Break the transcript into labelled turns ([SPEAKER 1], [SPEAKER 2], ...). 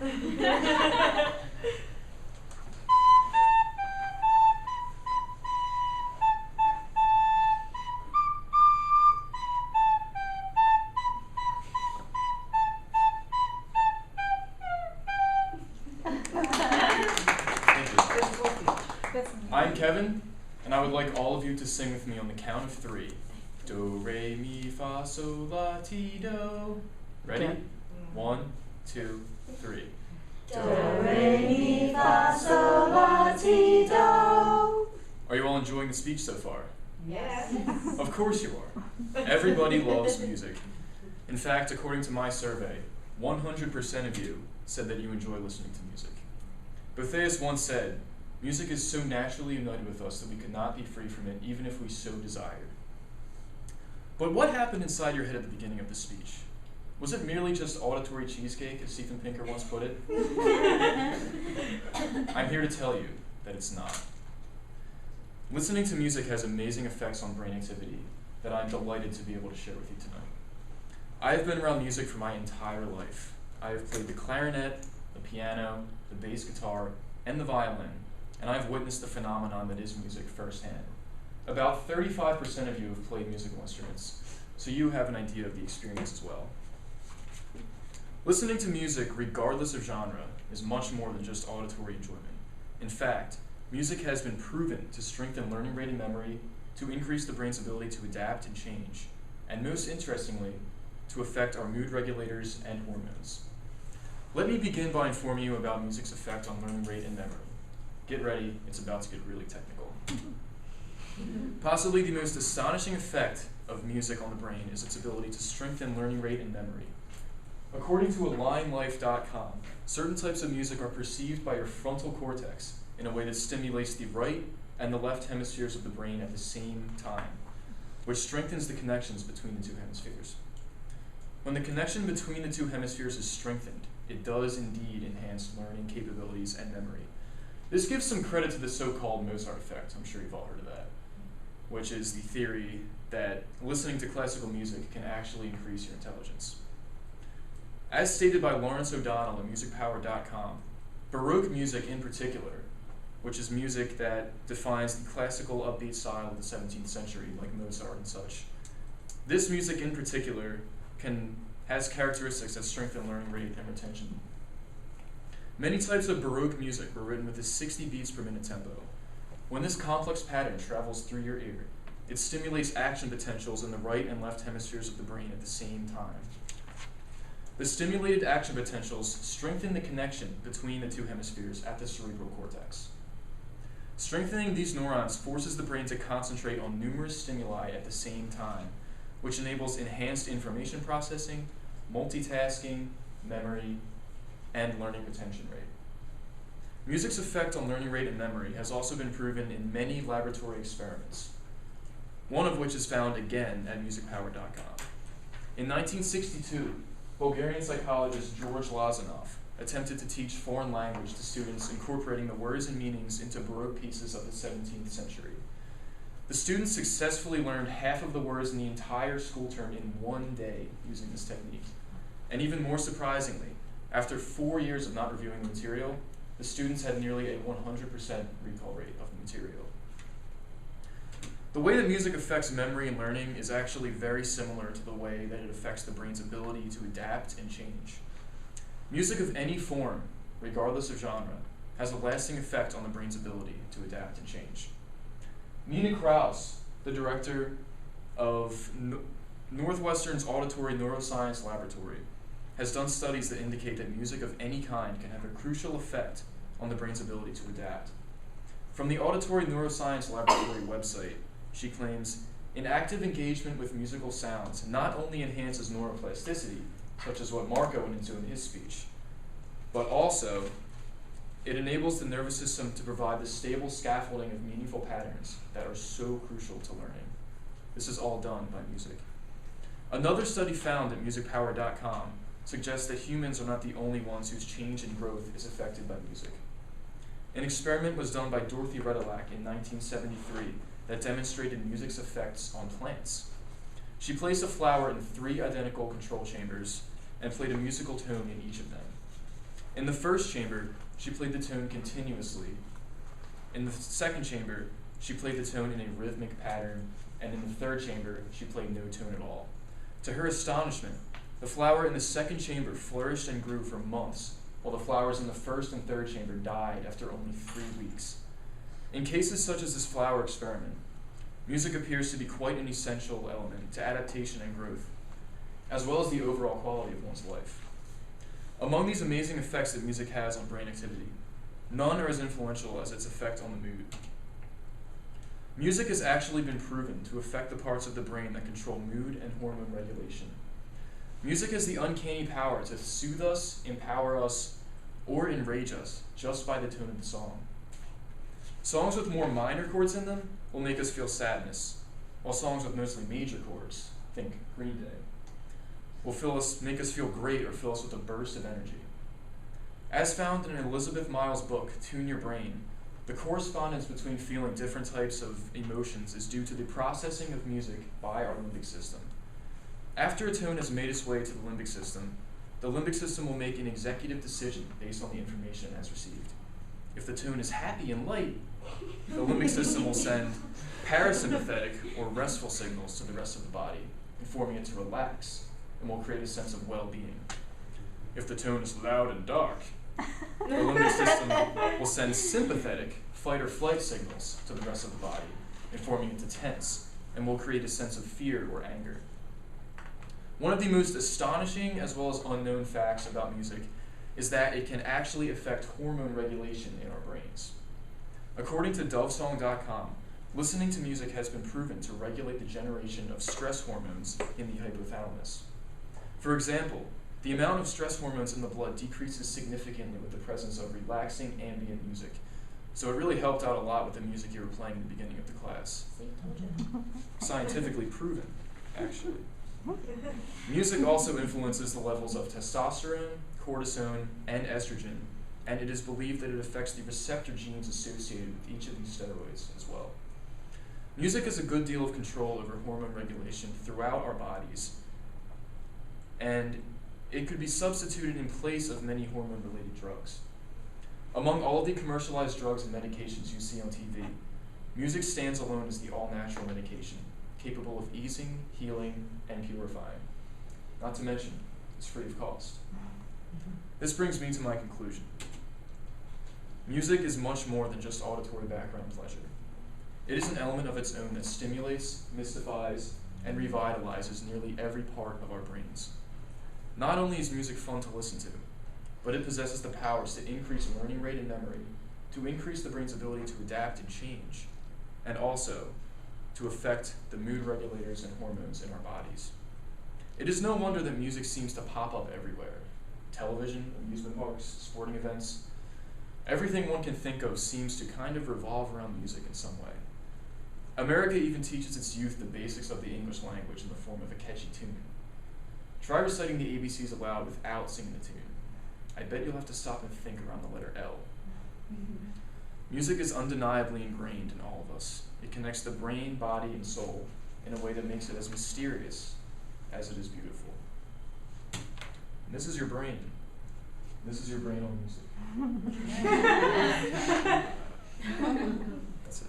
[SPEAKER 1] I'm Kevin, and I would like all of you to sing with me on the count of 3. Do, re, mi, fa, sol, la, ti, do. Ready? 1, 2, 3.
[SPEAKER 2] Do, re, mi, fa, sol, la, ti, do.
[SPEAKER 1] Are you all enjoying the speech so far?
[SPEAKER 2] Yes.
[SPEAKER 1] Of course you are. Everybody loves music. In fact, according to my survey, 100% of you said that you enjoy listening to music. Boethius once said, "Music is so naturally united with us that we could not be free from it even if we so desired." But what happened inside your head at the beginning of the speech? Was it merely just auditory cheesecake, as Stephen Pinker once put it? I'm here to tell you that it's not. Listening to music has amazing effects on brain activity that I'm delighted to be able to share with you tonight. I have been around music for my entire life. I have played the clarinet, the piano, the bass guitar, and the violin, and I've witnessed the phenomenon that is music firsthand. About 35% of you have played musical instruments, so you have an idea of the experience as well. Listening to music, regardless of genre, is much more than just auditory enjoyment. In fact, music has been proven to strengthen learning rate and memory, to increase the brain's ability to adapt and change, and most interestingly, to affect our mood regulators and hormones. Let me begin by informing you about music's effect on learning rate and memory. Get ready, it's about to get really technical. Possibly the most astonishing effect of music on the brain is its ability to strengthen learning rate and memory. According to AlignLife.com, certain types of music are perceived by your frontal cortex in a way that stimulates the right and the left hemispheres of the brain at the same time, which strengthens the connections between the two hemispheres. When the connection between the two hemispheres is strengthened, it does indeed enhance learning capabilities and memory. This gives some credit to the so-called Mozart effect. I'm sure you've all heard of that, which is the theory that listening to classical music can actually increase your intelligence. As stated by Lawrence O'Donnell at musicpower.com, Baroque music in particular, which is music that defines the classical upbeat style of the 17th century, like Mozart and such, this music in particular has characteristics that strengthen learning rate and retention. Many types of Baroque music were written with a 60 beats per minute tempo. When this complex pattern travels through your ear, it stimulates action potentials in the right and left hemispheres of the brain at the same time. The stimulated action potentials strengthen the connection between the two hemispheres at the cerebral cortex. Strengthening these neurons forces the brain to concentrate on numerous stimuli at the same time, which enables enhanced information processing, multitasking, memory, and learning retention rate. Music's effect on learning rate and memory has also been proven in many laboratory experiments, one of which is found again at musicpower.com. In 1962, Bulgarian psychologist George Lazanov attempted to teach foreign language to students incorporating the words and meanings into Baroque pieces of the 17th century. The students successfully learned half of the words in the entire school term in one day using this technique. And even more surprisingly, after 4 years of not reviewing the material, the students had nearly a 100% recall rate of the material. The way that music affects memory and learning is actually very similar to the way that it affects the brain's ability to adapt and change. Music of any form, regardless of genre, has a lasting effect on the brain's ability to adapt and change. Nina Kraus, the director of Northwestern's Auditory Neuroscience Laboratory, has done studies that indicate that music of any kind can have a crucial effect on the brain's ability to adapt. From the Auditory Neuroscience Laboratory website, she claims, "An active engagement with musical sounds not only enhances neuroplasticity, such as what Marco went into in his speech, but also it enables the nervous system to provide the stable scaffolding of meaningful patterns that are so crucial to learning." This is all done by music. Another study found at musicpower.com suggests that humans are not the only ones whose change and growth is affected by music. An experiment was done by Dorothy Redelack in 1973 that demonstrated music's effects on plants. She placed a flower in 3 identical control chambers and played a musical tone in each of them. In the first chamber, she played the tone continuously. In the second chamber, she played the tone in a rhythmic pattern, and in the third chamber, she played no tone at all. To her astonishment, the flower in the second chamber flourished and grew for months, while the flowers in the first and third chamber died after only 3 weeks. In cases such as this flower experiment, music appears to be quite an essential element to adaptation and growth, as well as the overall quality of one's life. Among these amazing effects that music has on brain activity, none are as influential as its effect on the mood. Music has actually been proven to affect the parts of the brain that control mood and hormone regulation. Music has the uncanny power to soothe us, empower us, or enrage us just by the tone of the song. Songs with more minor chords in them will make us feel sadness, while songs with mostly major chords, think Green Day, will make us feel great or fill us with a burst of energy. As found in Elizabeth Miles' book, Tune Your Brain, the correspondence between feeling different types of emotions is due to the processing of music by our limbic system. After a tone has made its way to the limbic system will make an executive decision based on the information it has received. If the tone is happy and light, the limbic system will send parasympathetic or restful signals to the rest of the body, informing it to relax, and will create a sense of well-being. If the tone is loud and dark, the limbic system will send sympathetic fight or flight signals to the rest of the body, informing it to tense, and will create a sense of fear or anger. One of the most astonishing as well as unknown facts about music is that it can actually affect hormone regulation in our brains. According to dovesong.com, listening to music has been proven to regulate the generation of stress hormones in the hypothalamus. For example, the amount of stress hormones in the blood decreases significantly with the presence of relaxing ambient music. So it really helped out a lot with the music you were playing at the beginning of the class. Scientifically proven, actually. Music also influences the levels of testosterone, cortisone, and estrogen, and it is believed that it affects the receptor genes associated with each of these steroids as well. Music has a good deal of control over hormone regulation throughout our bodies, and it could be substituted in place of many hormone-related drugs. Among all of the commercialized drugs and medications you see on TV, music stands alone as the all-natural medication, capable of easing, healing, and purifying. Not to mention, it's free of cost. This brings me to my conclusion. Music is much more than just auditory background pleasure. It is an element of its own that stimulates, mystifies, and revitalizes nearly every part of our brains. Not only is music fun to listen to, but it possesses the powers to increase learning rate and memory, to increase the brain's ability to adapt and change, and also to affect the mood regulators and hormones in our bodies. It is no wonder that music seems to pop up everywhere. Television, amusement parks, sporting events. Everything one can think of seems to kind of revolve around music in some way. America even teaches its youth the basics of the English language in the form of a catchy tune. Try reciting the ABCs aloud without singing the tune. I bet you'll have to stop and think around the letter L. Music is undeniably ingrained in all of us. It connects the brain, body, and soul in a way that makes it as mysterious as it is beautiful. And this is your brain. This is your brain on music. That's it.